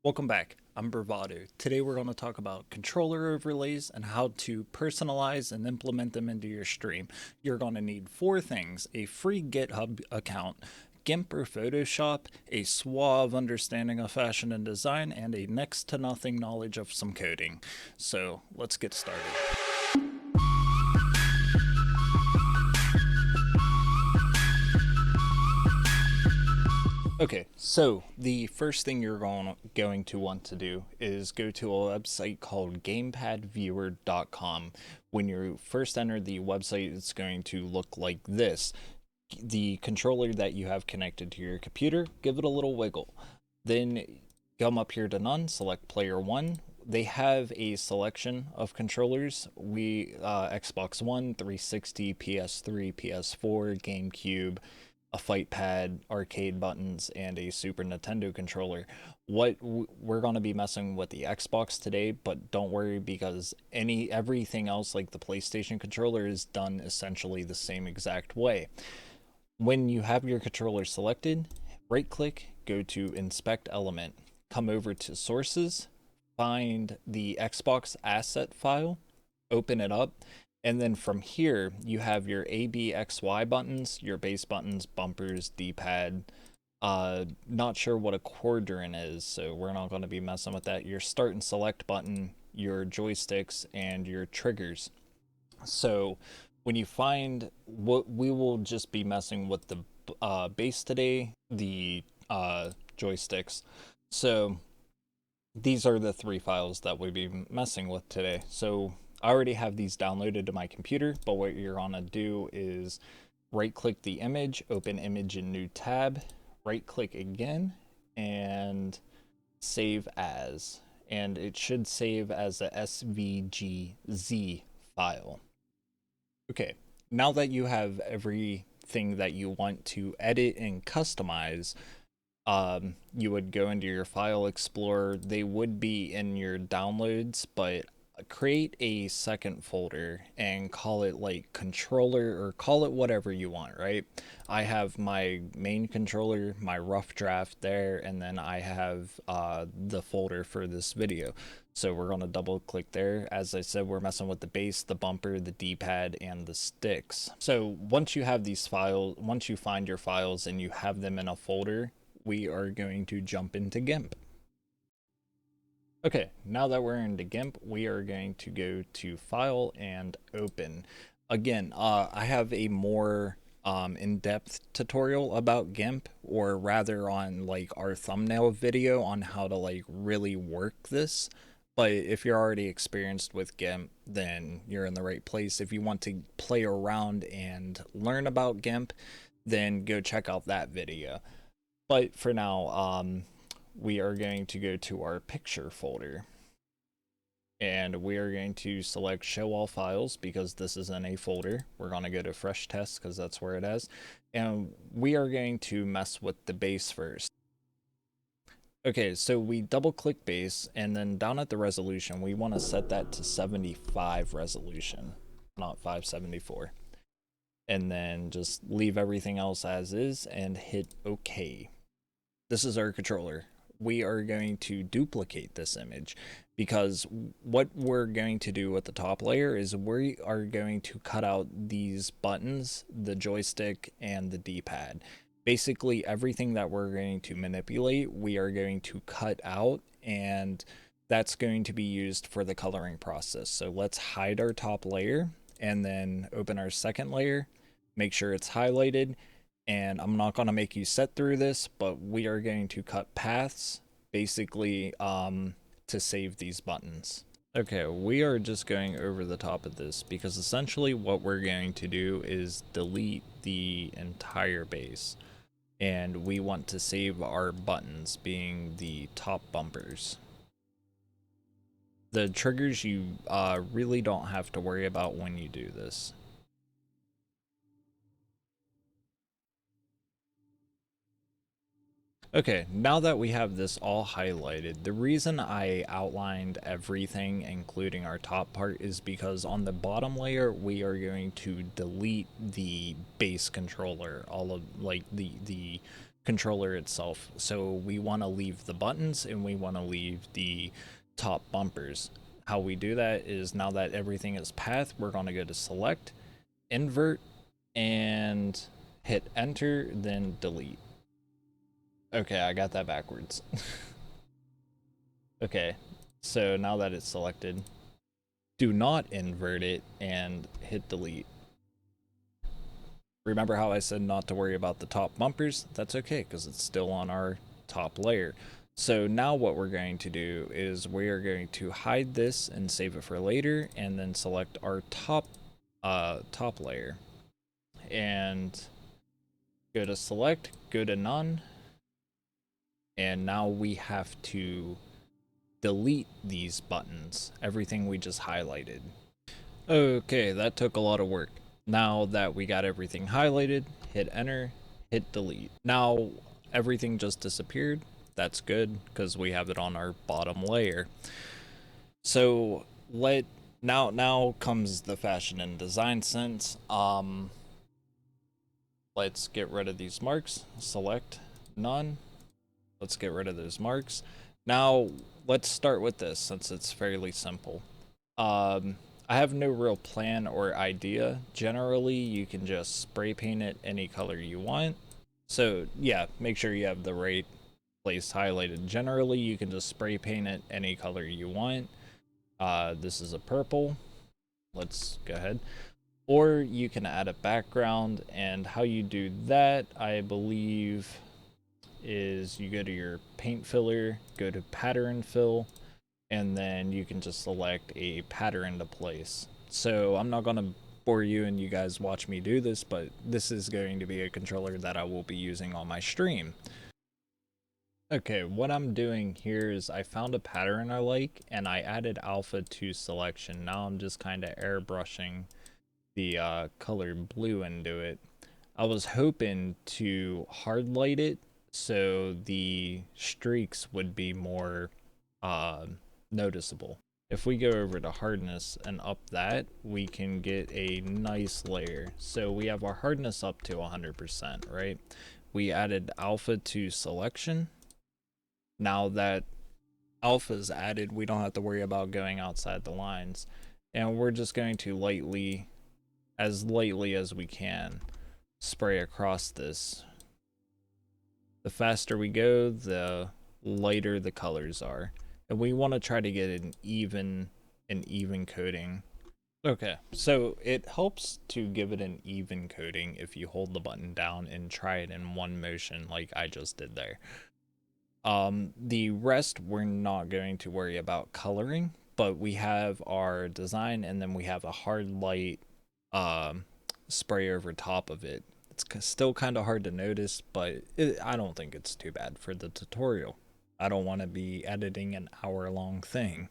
Welcome back. I'm Bravado. Today we're going to talk about controller overlays and how to personalize and implement them into your stream. You're going to need four things: a free GitHub account, GIMP or Photoshop, a suave understanding of fashion and design, and a next to nothing knowledge of some coding. So let's get started. Okay, so the first thing you're going to want to do is go to a website called GamePadViewer.com. When you first enter the website, it's going to look like this. The controller that you have connected to your computer, give it a little wiggle. Then come up here to none, select player one. They have a selection of controllers. Xbox One, 360, PS3, PS4, GameCube, a fight pad, arcade buttons, and a Super Nintendo controller. We're going to be messing with the Xbox today, but don't worry because everything else like the PlayStation controller is done essentially the same exact way. When you have your controller selected, right click, go to inspect element, come over to sources, find the Xbox asset file, open it up, and then from here you have your A, B, X, Y buttons, your base buttons, bumpers, D-pad. Not sure what a quadrant is, so we're not going to be messing with that. Your start and select button, your joysticks, and your triggers. So when you find what, we will just be messing with the base today, the joysticks. So these are the three files that we'll be messing with today. So I already have these downloaded to my computer, but what you're gonna do is right click the image, open image in new tab, right click again, and save as. And it should save as a SVGZ file. Okay, now that you have everything that you want to edit and customize, you would go into your file explorer. They would be in your downloads, but create a second folder and call it like controller or call it whatever you want, right? I have my main controller, my rough draft there, and then I have the folder for this video. So we're going to double click there. As I said, we're messing with the base, the bumper, the D-pad, and the sticks. So once you have these files, once you find your files and you have them in a folder, we are going to jump into GIMP. Okay, now that we're into GIMP, we are going to go to File and Open. Again, I have a more in-depth tutorial about GIMP, or rather on like our thumbnail video on how to like really work this. But if you're already experienced with GIMP, then you're in the right place. If you want to play around and learn about GIMP, then go check out that video. But for now, we are going to go to our picture folder. And we are going to select show all files because this is in a folder. We're going to go to fresh test because that's where it is. And we are going to mess with the base first. Okay, so we double click base, and then down at the resolution, we want to set that to 75 resolution, not 574. And then just leave everything else as is and hit OK. This is our controller. We are going to duplicate this image because what we're going to do with the top layer is we are going to cut out these buttons, the joystick, and the D-pad. Basically everything that we're going to manipulate, we are going to cut out, and that's going to be used for the coloring process. So let's hide our top layer and then open our second layer, make sure it's highlighted. And I'm not going to make you set through this, but we are going to cut paths basically to save these buttons. Okay, we are just going over the top of this because essentially what we're going to do is delete the entire base, and we want to save our buttons being the top bumpers. The triggers you really don't have to worry about when you do this. Okay, now that we have this all highlighted, the reason I outlined everything, including our top part, is because on the bottom layer, we are going to delete the base controller, all of like the controller itself. So we want to leave the buttons and we want to leave the top bumpers. How we do that is, now that everything is path, we're going to go to select, invert, and hit enter, then delete. Okay, I got that backwards. Okay, so now that it's selected, do not invert it and hit delete. Remember how I said not to worry about the top bumpers? That's okay, because it's still on our top layer. So now what we're going to do is we are going to hide this and save it for later, and then select our top layer. And go to select, go to none, and now we have to delete these buttons, everything we just highlighted. Okay, that took a lot of work. Now that we got everything highlighted, hit enter, hit delete. Now everything just disappeared. That's good because we have it on our bottom layer. So now comes the fashion and design sense. Let's get rid of these marks. Select none. Let's get rid of those marks. Now let's start with this since it's fairly simple. I have no real plan or idea. Generally, you can just spray paint it any color you want. So yeah, make sure you have the right place highlighted. Generally, you can just spray paint it any color you want. This is a purple. Let's go ahead. Or you can add a background, and how you do that, I believe, is you go to your paint filler, go to pattern fill, and then you can just select a pattern to place. So I'm not going to bore you and you guys watch me do this, but this is going to be a controller that I will be using on my stream. Okay, what I'm doing here is I found a pattern I like and I added alpha to selection. Now I'm just kind of airbrushing the color blue into it. I was hoping to hard light it so the streaks would be more noticeable. If we go over to hardness and up that, we can get a nice layer. So we have our hardness up to 100%, right? We added alpha to selection. Now that alpha is added, we don't have to worry about going outside the lines. And we're just going to lightly as we can, spray across this. The faster we go, the lighter the colors are. And we want to try to get an even coating. Okay, so it helps to give it an even coating if you hold the button down and try it in one motion like I just did there. The rest we're not going to worry about coloring, but we have our design and then we have a hard light spray over top of it. It's still kind of hard to notice, but I don't think it's too bad for the tutorial. I don't want to be editing an hour-long thing.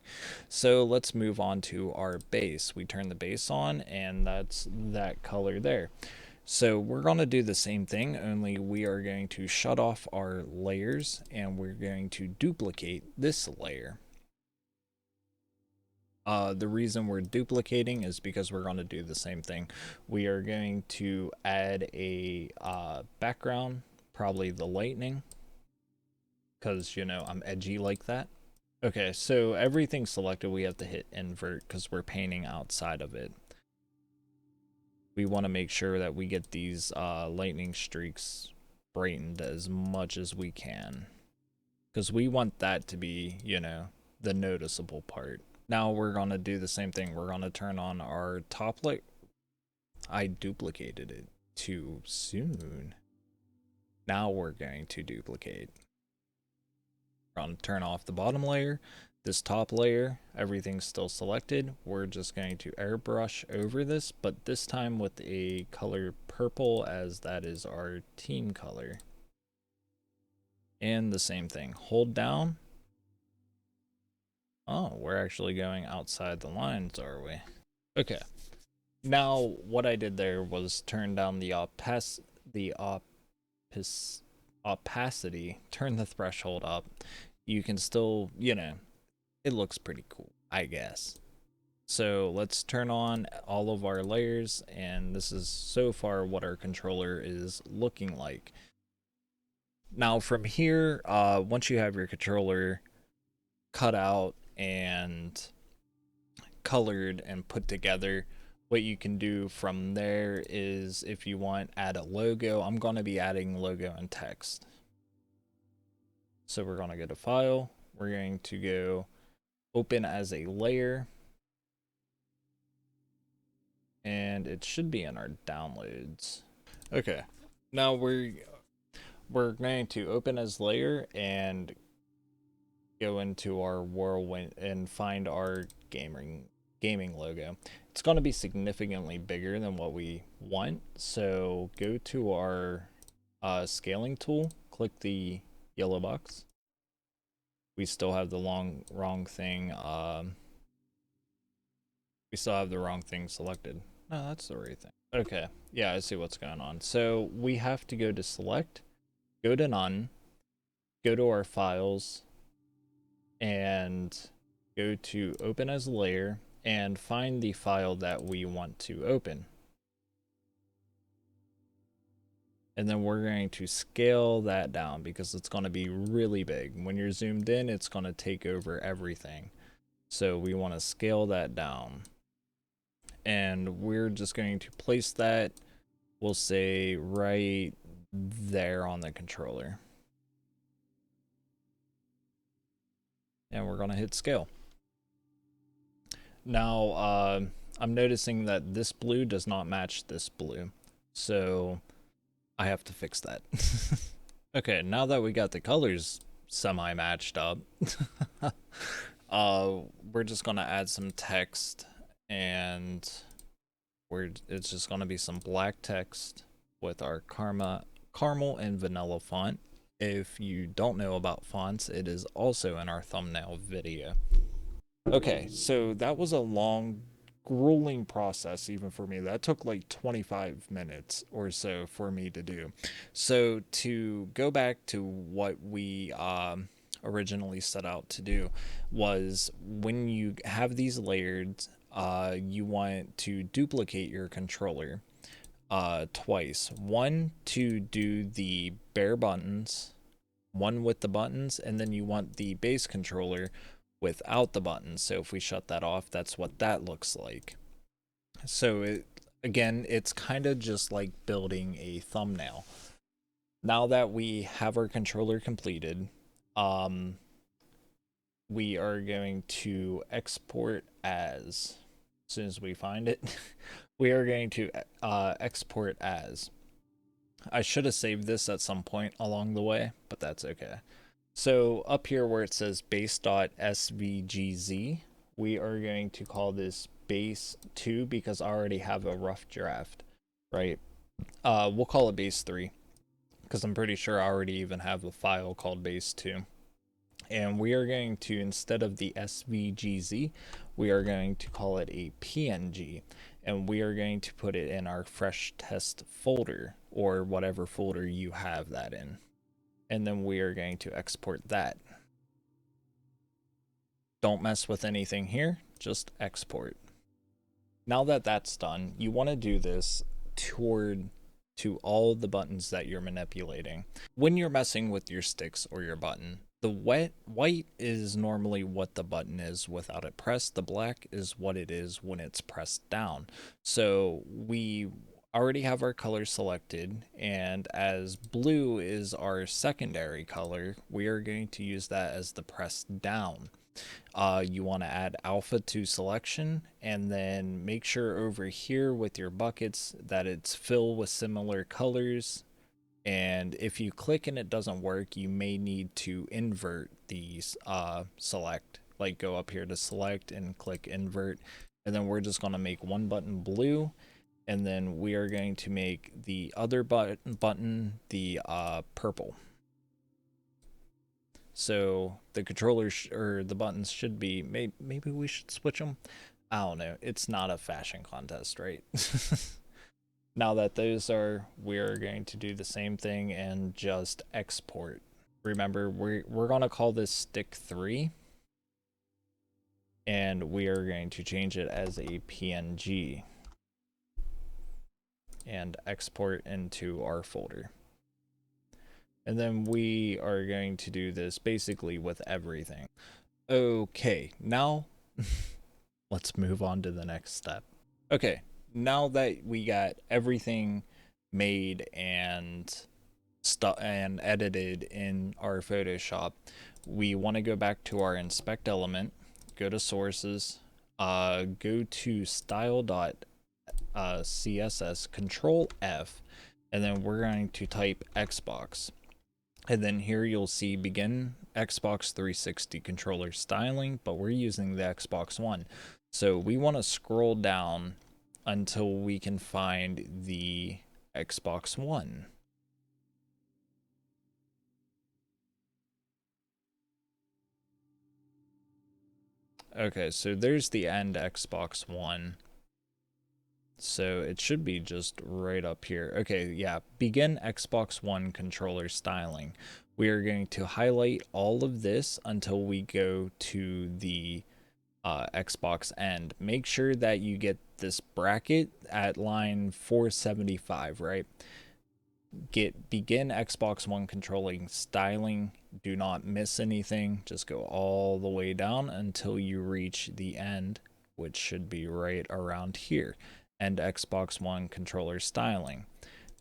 So let's move on to our base. We turn the base on, and that's that color there. So we're going to do the same thing, only we are going to shut off our layers, and we're going to duplicate this layer. The reason we're duplicating is because we're going to do the same thing. We are going to add a background, probably the lightning, because, you know, I'm edgy like that. Okay, so everything selected, we have to hit invert because we're painting outside of it. We want to make sure that we get these lightning streaks brightened as much as we can, because we want that to be, you know, the noticeable part. Now we're going to do the same thing. We're going to turn on our top light. I duplicated it too soon. Now we're going to duplicate. We're going to turn off the bottom layer. This top layer, everything's still selected. We're just going to airbrush over this, but this time with a color purple, as that is our team color. And the same thing. Hold down. Oh, we're actually going outside the lines, are we? Okay. Now, what I did there was turn down the opacity, turn the threshold up. You can still, you know, it looks pretty cool, I guess. So let's turn on all of our layers, and this is so far what our controller is looking like. Now from here, once you have your controller cut out and colored and put together, what you can do from there is, if you want, add a logo. I'm going to be adding logo and text. So we're going to go to File. We're going to go Open as a Layer. And it should be in our downloads. Okay. Now we're going to open as layer and go into our whirlwind and find our gaming logo. It's going to be significantly bigger than what we want, so go to our scaling tool, click the yellow box. We still have the wrong thing. We still have the wrong thing selected. No, that's the right thing. Okay, yeah, I see what's going on. So we have to go to select, go to none, go to our files, and go to open as layer and find the file that we want to open. And then we're going to scale that down because it's going to be really big. When you're zoomed in, it's going to take over everything. So we want to scale that down. And we're just going to place that, we'll say, right there on the controller. And we're going to hit scale. Now, I'm noticing that this blue does not match this blue, so I have to fix that. Okay, now that we got the colors semi-matched up, we're just gonna add some text, and it's just gonna be some black text with our caramel and vanilla font. If you don't know about fonts, it is also in our thumbnail video. Okay, so that was a long, grueling process even for me. That took like 25 minutes or so for me to do. So to go back to what we originally set out to do was, when you have these layered, you want to duplicate your controller twice. One to do the bare buttons, one with the buttons, and then you want the base controller without the buttons. So if we shut that off, that's what that looks like. So again, it's kind of just like building a thumbnail. Now that we have our controller completed, we are going to export as soon as we find it. We are going to export as. I should have saved this at some point along the way, but that's okay. So up here where it says base.svgz, we are going to call this base 2 because I already have a rough draft, right? We'll call it base 3 because I'm pretty sure I already even have a file called base 2. And we are going to, instead of the SVGZ, we are going to call it a PNG. And we are going to put it in our fresh test folder, or whatever folder you have that in. And then we are going to export that. Don't mess with anything here, just export. Now that that's done, you want to do this to all the buttons that you're manipulating. When you're messing with your sticks or your button, the white is normally what the button is without it pressed. The black is what it is when it's pressed down. So we already have our color selected, and as blue is our secondary color, we are going to use that as the pressed down. You want to add alpha to selection, and then make sure over here with your buckets that it's filled with similar colors. And if you click and it doesn't work, you may need to invert these select, like go up here to select and click invert. And then we're just going to make one button blue, and then we are going to make the other button the purple. So the controllers or the buttons should be, maybe we should switch them. I don't know. It's not a fashion contest, right? Now that those are, we're going to do the same thing and just export. Remember, we're going to call this stick 3. And we are going to change it as a PNG. And export into our folder. And then we are going to do this basically with everything. Okay, now let's move on to the next step. Okay, now that we got everything made and edited in our Photoshop, we want to go back to our inspect element, go to sources, go to style.css, control F, and then we're going to type Xbox. And then here you'll see begin Xbox 360 controller styling, but we're using the Xbox One. So we want to scroll down until we can find the Xbox One. Okay, so there's the end Xbox One. So it should be just right up here. Okay, yeah, begin Xbox One controller styling. We are going to highlight all of this until we go to the Xbox end. Make sure that you get this bracket at line 475, right? Get begin Xbox One controlling styling. Do not miss anything. Just go all the way down until you reach the end, which should be right around here. And Xbox One controller styling.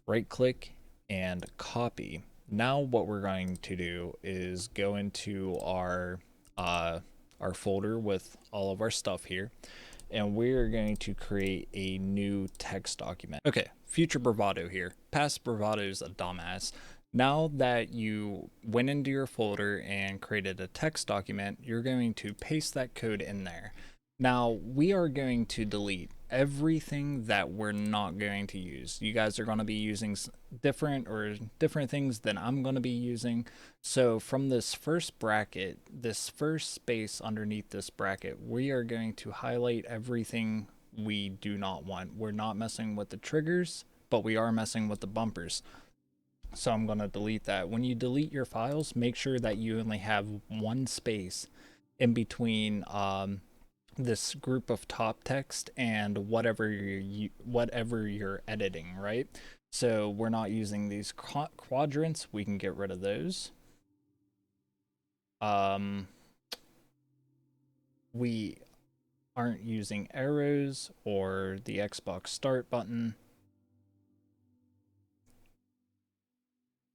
Right click and copy. Now what we're going to do is go into our folder with all of our stuff here, and we're going to create a new text document. Okay, future bravado here. Past bravado is a dumbass. Now that you went into your folder and created a text document, you're going to paste that code in there. Now we are going to delete everything that we're not going to use. You guys are going to be using different things than I'm going to be using. So from this first bracket, this first space underneath this bracket, we are going to highlight everything we do not want. We're not messing with the triggers, but we are messing with the bumpers. So I'm going to delete that. When you delete your files, make sure that you only have one space in between this group of top text and whatever you're editing, right? So we're not using these quadrants. We can get rid of those. We aren't using arrows or the Xbox start button.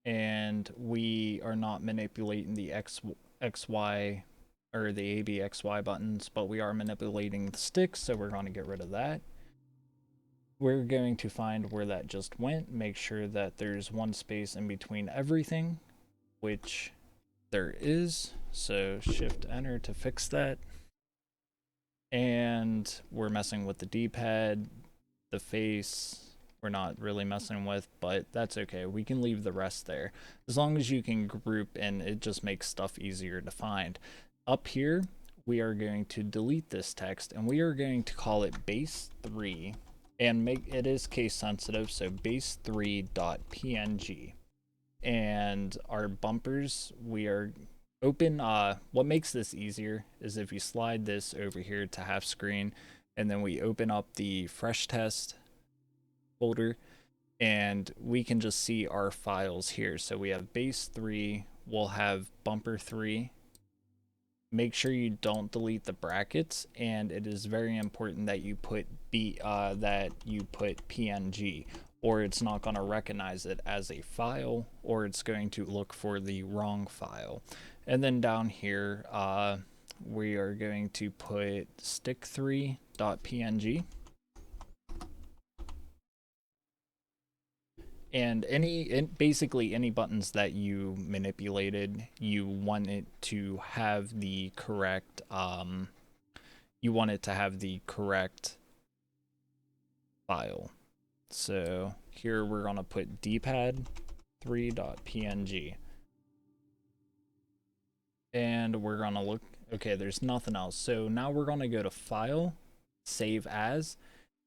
And we are not manipulating the XY or the ABXY buttons, but we are manipulating the sticks, so we're going to get rid of that. We're going to find where that just went, make sure that there's one space in between everything, which there is, so shift enter to fix that. And we're messing with the D-pad, the face, we're not really messing with, but that's okay. We can leave the rest there. As long as you can group, and it just makes stuff easier to find. Up here, we are going to delete this text, and we are going to call it base3, and it is case sensitive, so base3.png. And our bumpers, we are open. What makes this easier is if you slide this over here to half screen, and then we open up the fresh test folder, and we can just see our files here. So we have base3, we'll have bumper3. Make sure you don't delete the brackets, and it is very important that you put PNG, or it's not going to recognize it as a file, or it's going to look for the wrong file. And then down here, we are going to put stick3.png. And basically any buttons that you manipulated, you want it to have the correct file. So here we're gonna put dpad3.png, and we're gonna look. Okay, there's nothing else. So now we're gonna go to File, Save As.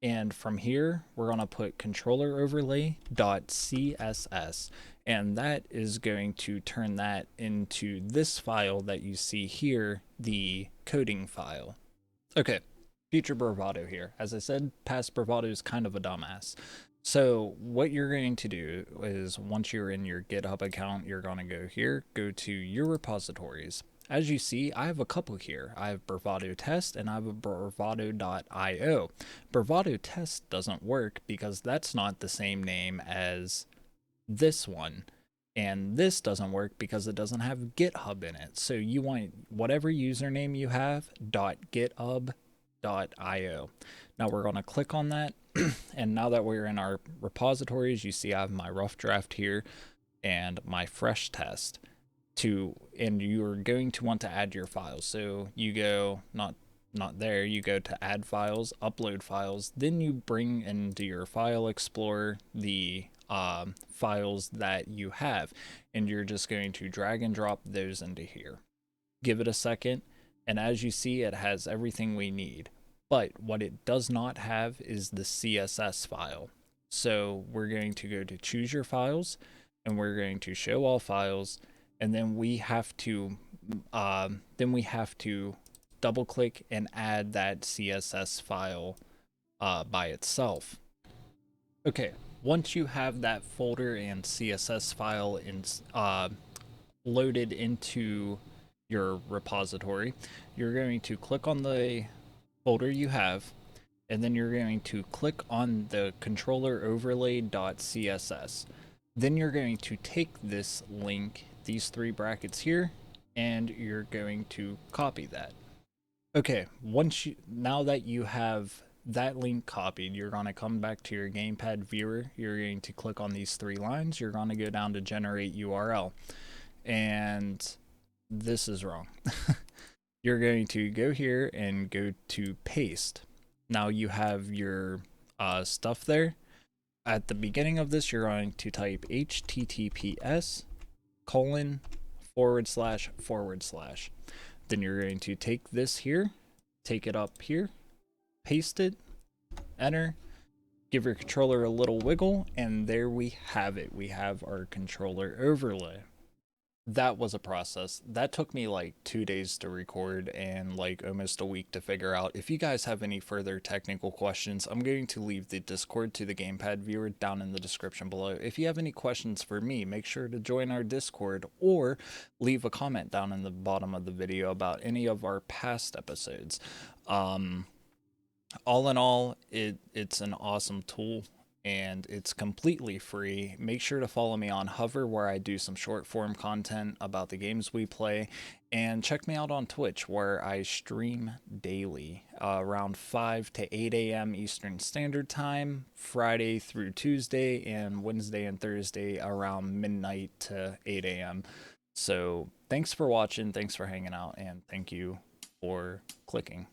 And from here, we're going to put controller overlay.css, and that is going to turn that into this file that you see here, the coding file. Okay, future bravado here. As I said, past bravado is kind of a dumbass. So what you're going to do is once you're in your GitHub account, you're going to go here, go to your repositories. As you see, I have a couple here. I have Bravado Test and I have a Bravado.io. Bravado Test doesn't work because that's not the same name as this one. And this doesn't work because it doesn't have GitHub in it. So you want whatever username you have, .github.io. Now we're going to click on that. And now that we're in our repositories, you see I have my rough draft here and my fresh test and you're going to want to add your files. So you go, not there, you go to add files, upload files, then you bring into your file explorer the files that you have, and you're just going to drag and drop those into here. Give it a second, and as you see, it has everything we need. But what it does not have is the CSS file. So we're going to go to choose your files, and we're going to show all files, and then we have to double click and add that CSS file by itself. Okay, once you have that folder and CSS file loaded into your repository, you're going to click on the folder you have, and then you're going to click on the controller overlay.css. Then you're going to take this link, these three brackets here, and you're going to copy that. Okay, now that you have that link copied, you're going to come back to your GamePad viewer. You're going to click on these three lines. You're going to go down to generate URL. And this is wrong. You're going to go here and go to paste. Now you have your stuff there. At the beginning of this, you're going to type https://. Then you're going to take this here, take it up here, paste it, enter, give your controller a little wiggle, and there we have it. We have our controller overlay. That was a process. That took me like 2 days to record and like almost a week to figure out. If you guys have any further technical questions, I'm going to leave the Discord to the GamePad viewer down in the description below. If you have any questions for me, make sure to join our Discord or leave a comment down in the bottom of the video about any of our past episodes. All in all, it's an awesome tool. And it's completely free. Make sure to follow me on Hover, where I do some short form content about the games we play, and check me out on Twitch, where I stream daily around 5 to 8 a.m. Eastern Standard Time, Friday through Tuesday, and Wednesday and Thursday around midnight to 8 a.m. So thanks for watching, thanks for hanging out, and thank you for clicking.